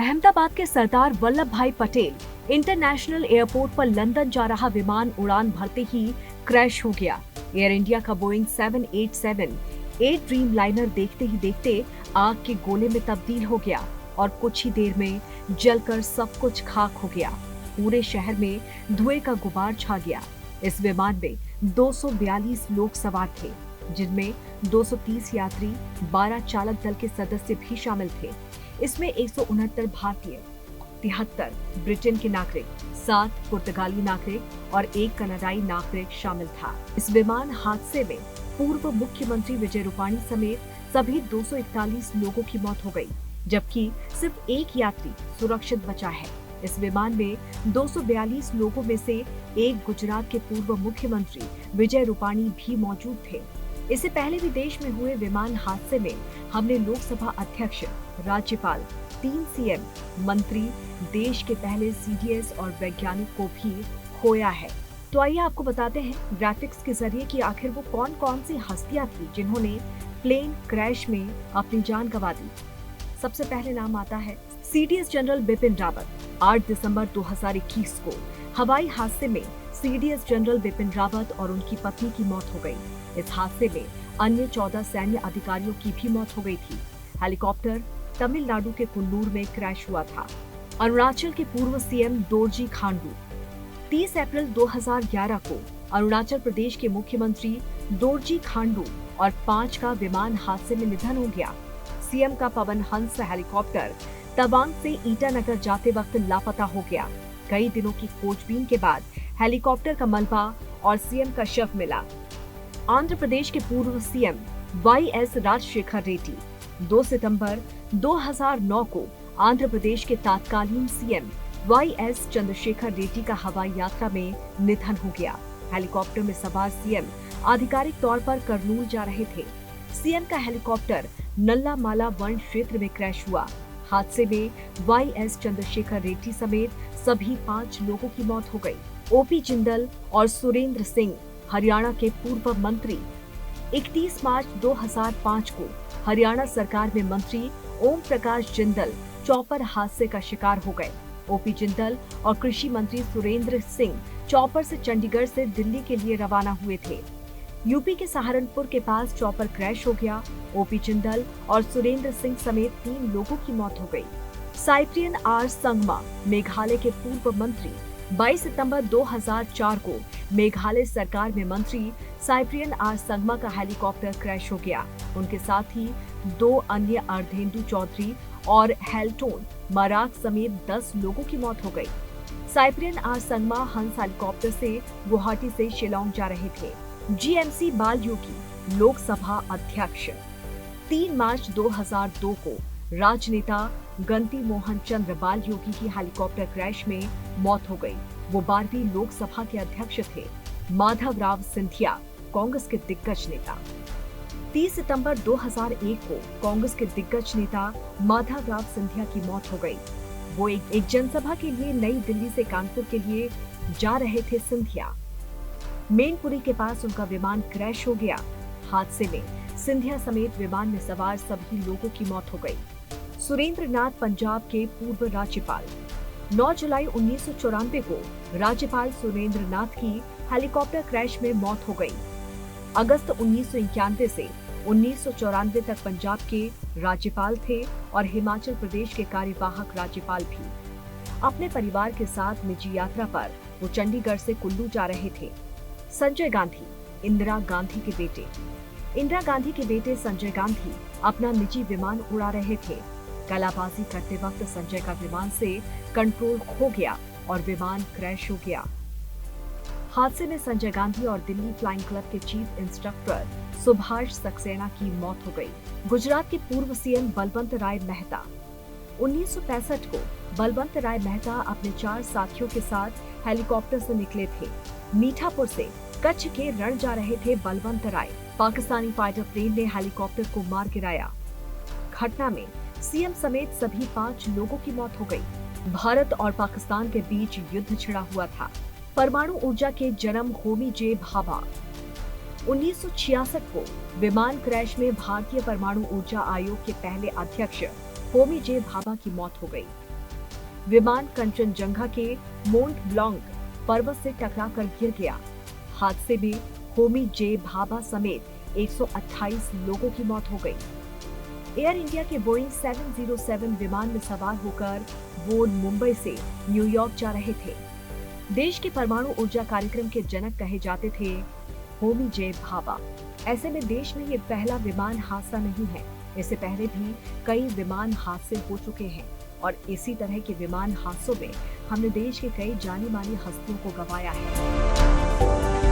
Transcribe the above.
अहमदाबाद के सरदार वल्लभ भाई Patel international airport पर लंदन जा रहा विमान उड़ान भरते ही क्रैश हो गया। एयर इंडिया का बोइंग 787-8 ड्रीम लाइनर देखते ही देखते आग के गोले में तब्दील हो गया और कुछ ही देर में जलकर सब कुछ खाक हो गया। पूरे शहर में धुएं का गुबार छा गया। इस विमान में 242 लोग सवार थे, जिनमें 230 यात्री, 12 चालक दल के सदस्य भी शामिल थे। इसमें 169 भारतीय, 73 ब्रिटेन के नागरिक, 7 पुर्तगाली नागरिक और 1 कनाडाई नागरिक शामिल था। इस विमान हादसे में पूर्व मुख्यमंत्री विजय रूपाणी समेत सभी 241 लोगों की मौत हो गई, जबकि सिर्फ 1 यात्री सुरक्षित बचा है। इस विमान में 242 लोगों में से 1 गुजरात के पूर्व मुख्यमंत्री विजय रूपाणी भी मौजूद थे। इससे पहले भी देश में हुए विमान हादसे में हमने लोकसभा अध्यक्ष, राज्यपाल, 3 सीएम, मंत्री, देश के पहले सीडीएस और वैज्ञानिक को भी खोया है। तो आइए आपको बताते हैं ग्राफिक्स के जरिए कि आखिर वो कौन कौन सी हस्तियां थी जिन्होंने प्लेन क्रैश में अपनी जान गंवा दी। सबसे पहले नाम आता है सीडीएस जनरल बिपिन रावत। 8 दिसंबर 2021 को हवाई हादसे में सीडीएस जनरल बिपिन रावत और उनकी पत्नी की मौत हो गई। इस हादसे में अन्य 14 सैन्य अधिकारियों की भी मौत हो गई थी। हेलीकॉप्टर तमिलनाडु के कुन्नूर में क्रैश हुआ था। अरुणाचल के पूर्व सीएम दोरजी खांडू। 30 अप्रैल 2011 को अरुणाचल प्रदेश के मुख्यमंत्री दोरजी खांडू और 5 का विमान हादसे में निधन हो गया। सीएम का पवन हंस हेलीकॉप्टर तवांग से ईटानगर जाते वक्त लापता हो गया। कई दिनों की खोजबीन के बाद हेलीकॉप्टर का मलबा और सीएम का शव मिला। आंध्र प्रदेश के पूर्व सीएम वाईएस राजशेखर रेड्डी। 2 सितंबर 2009 को आंध्र प्रदेश के तत्कालीन सीएम वाईएस चंद्रशेखर रेड्डी का हवाई यात्रा में निधन हो गया। हेलीकॉप्टर में सवार सीएम आधिकारिक तौर पर करनूल जा रहे थे। सीएम का हेलीकॉप्टर नल्लामाला वन क्षेत्र में क्रैश हुआ। हादसे में वाईएस चंद्रशेखर रेड्डी समेत सभी 5 लोगों की मौत हो गई। ओपी जिंदल और सुरेंद्र सिंह, हरियाणा के पूर्व मंत्री। 31 मार्च 2005 को हरियाणा सरकार में मंत्री ओम प्रकाश जिंदल चॉपर हादसे का शिकार हो गए। ओपी जिंदल और कृषि मंत्री सुरेंद्र सिंह चॉपर से चंडीगढ़ से दिल्ली के लिए रवाना हुए थे। यूपी के सहारनपुर के पास चॉपर क्रैश हो गया। ओपी जिंदल और सुरेंद्र सिंह समेत 3 लोगों की मौत हो गई। साइप्रियन आर संगमा, मेघालय के पूर्व मंत्री। 22 सितंबर 2004 को मेघालय सरकार में मंत्री साइप्रियन आर संगमा का हेलीकॉप्टर क्रैश हो गया। उनके साथ ही 2 अन्य अर्धेंदु चौधरी और हेल्टोन मराक समेत 10 लोगों की मौत हो गई। साइप्रियन आर संगमा हंस हेलीकॉप्टर से गुवाहाटी से शिलांग जा रहे थे। जीएमसी बालयोगी, लोकसभा अध्यक्ष। 3 मार्च 2002 को राजनेता गंती मोहन चंद्र बालयोगी की हेलीकॉप्टर क्रैश में मौत हो गई। वो 12वीं लोकसभा के अध्यक्ष थे। माधवराव सिंधिया, कांग्रेस के दिग्गज नेता। 30 सितंबर 2001 को कांग्रेस के दिग्गज नेता माधवराव सिंधिया की मौत हो गई। वो एक जनसभा के लिए नई दिल्ली से कानपुर के लिए जा रहे थे। सिंधिया मेनपुरी के पास उनका विमान क्रैश हो गया। हादसे में सिंधिया समेत विमान में सवार सभी लोगों की मौत हो गई। सुरेंद्र नाथ, पंजाब के पूर्व राज्यपाल। 9 जुलाई 1994 को राज्यपाल सुरेंद्र नाथ की हेलीकॉप्टर क्रैश में मौत हो गई। अगस्त 1991 से 1994 तक पंजाब के राज्यपाल थे और हिमाचल प्रदेश के कार्यवाहक राज्यपाल भी। अपने परिवार के साथ निजी यात्रा पर वो चंडीगढ़ से कुल्लू जा रहे थे। संजय गांधी, इंदिरा गांधी के बेटे। इंदिरा गांधी के बेटे संजय गांधी अपना निजी विमान उड़ा रहे थे। कलाबाजी करते वक्त संजय का विमान से कंट्रोल खो गया और विमान क्रैश हो गया। हादसे में संजय गांधी और दिल्ली फ्लाइंग क्लब के चीफ इंस्ट्रक्टर सुभाष सक्सेना की मौत हो गई। गुजरात के पूर्व सीएम बलवंत राय मेहता। 1965 को बलवंत राय मेहता अपने 4 साथियों के साथ हेलीकॉप्टर से निकले थे। मीठापुर से कच्छ के रण जा रहे थे बलवंत राय। पाकिस्तानी फाइटर प्लेन ने हेलीकॉप्टर को मार गिराया। घटना में सीएम समेत सभी 5 लोगों की मौत हो गई। भारत और पाकिस्तान के बीच युद्ध छिड़ा हुआ था। परमाणु ऊर्जा के जन्म होमी जे भाभा। 1966 को विमान क्रैश में भारतीय परमाणु ऊर्जा आयोग के पहले अध्यक्ष होमी जे भाभा की मौत हो गई। विमान कंचनजंगा के मोंट ब्लॉन्क पर्वत से टकराकर गिर गया। हादसे में होमी जे भाभा समेत 128 लोगों की मौत हो गई। एयर इंडिया के बोइंग 707 विमान में सवार होकर वो मुंबई से न्यूयॉर्क जा रहे थे। देश के परमाणु ऊर्जा कार्यक्रम के जनक कहे जाते थे होमी जे भाभा। ऐसे में देश में ये पहला विमान हादसा नहीं है। इससे पहले भी कई विमान हादसे हो चुके हैं और इसी तरह के विमान हादसों में हमने देश के कई जानी मानी हस्तियों को गंवाया है।